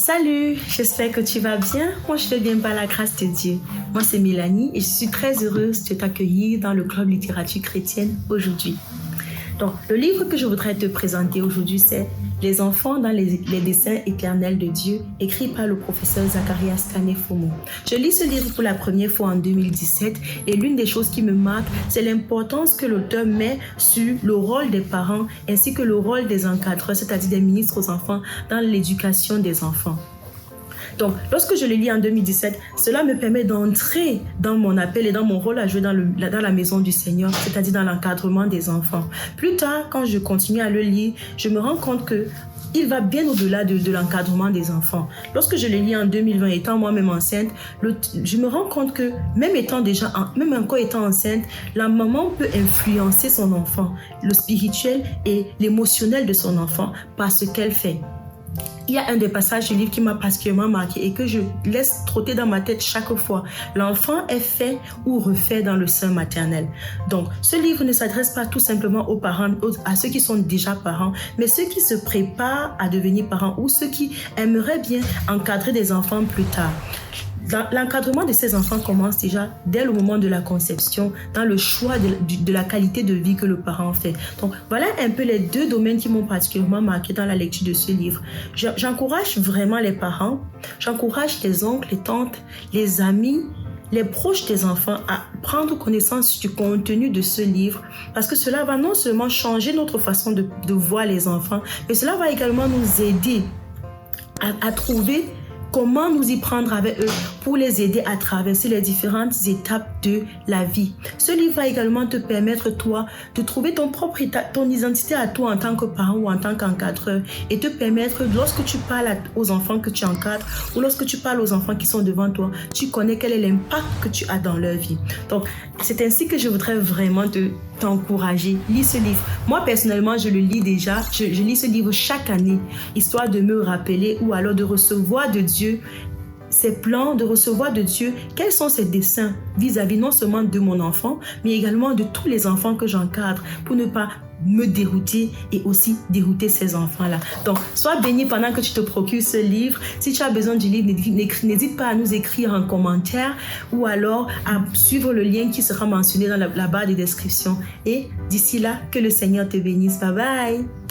Salut, j'espère que tu vas bien. Moi, je vais bien par la grâce de Dieu. Moi, c'est Mélanie et je suis très heureuse de t'accueillir dans le Club Littérature Chrétienne aujourd'hui. Donc, le livre que je voudrais te présenter aujourd'hui, c'est Les enfants dans les desseins éternels de Dieu, écrit par le professeur Zacharias Kanefomo. Je lis ce livre pour la première fois en 2017 et l'une des choses qui me marque, c'est l'importance que l'auteur met sur le rôle des parents ainsi que le rôle des encadreurs, c'est-à-dire des ministres aux enfants, dans l'éducation des enfants. Donc, lorsque je le lis en 2017, cela me permet d'entrer dans mon appel et dans mon rôle à jouer dans la maison du Seigneur, c'est-à-dire dans l'encadrement des enfants. Plus tard, quand je continue à le lire, je me rends compte que il va bien au-delà de l'encadrement des enfants. Lorsque je le lis en 2020, étant moi-même enceinte, je me rends compte que même encore étant enceinte, la maman peut influencer son enfant, le spirituel et l'émotionnel de son enfant par ce qu'elle fait. Il y a un des passages du livre qui m'a particulièrement marqué et que je laisse trotter dans ma tête chaque fois. L'enfant est fait ou refait dans le sein maternel. Donc, ce livre ne s'adresse pas tout simplement aux parents, à ceux qui sont déjà parents, mais ceux qui se préparent à devenir parents ou ceux qui aimeraient bien encadrer des enfants plus tard. L'encadrement de ces enfants commence déjà dès le moment de la conception, dans le choix de la qualité de vie que le parent fait. Donc, voilà un peu les deux domaines qui m'ont particulièrement marqué dans la lecture de ce livre. J'encourage vraiment les parents, j'encourage les oncles, les tantes, les amis, les proches des enfants à prendre connaissance du contenu de ce livre parce que cela va non seulement changer notre façon de voir les enfants, mais cela va également nous aider à trouver comment nous y prendre avec eux pour les aider à traverser les différentes étapes de la vie. Ce livre va également te permettre, toi, de trouver ton identité à toi en tant que parent ou en tant qu'encadreur et te permettre, lorsque tu parles aux enfants que tu encadres ou lorsque tu parles aux enfants qui sont devant toi, tu connais quel est l'impact que tu as dans leur vie. Donc, c'est ainsi que je voudrais vraiment t'encourager. Lis ce livre. Moi, personnellement, je le lis déjà. Je lis ce livre chaque année, histoire de me rappeler ou alors de recevoir de Dieu ses plans, de recevoir de Dieu quels sont ses desseins vis-à-vis non seulement de mon enfant, mais également de tous les enfants que j'encadre pour ne pas me dérouter et aussi dérouter ces enfants-là. Donc, sois béni pendant que tu te procures ce livre. Si tu as besoin du livre, n'hésite pas à nous écrire en commentaire ou alors à suivre le lien qui sera mentionné dans la barre de description. Et d'ici là, que le Seigneur te bénisse. Bye bye!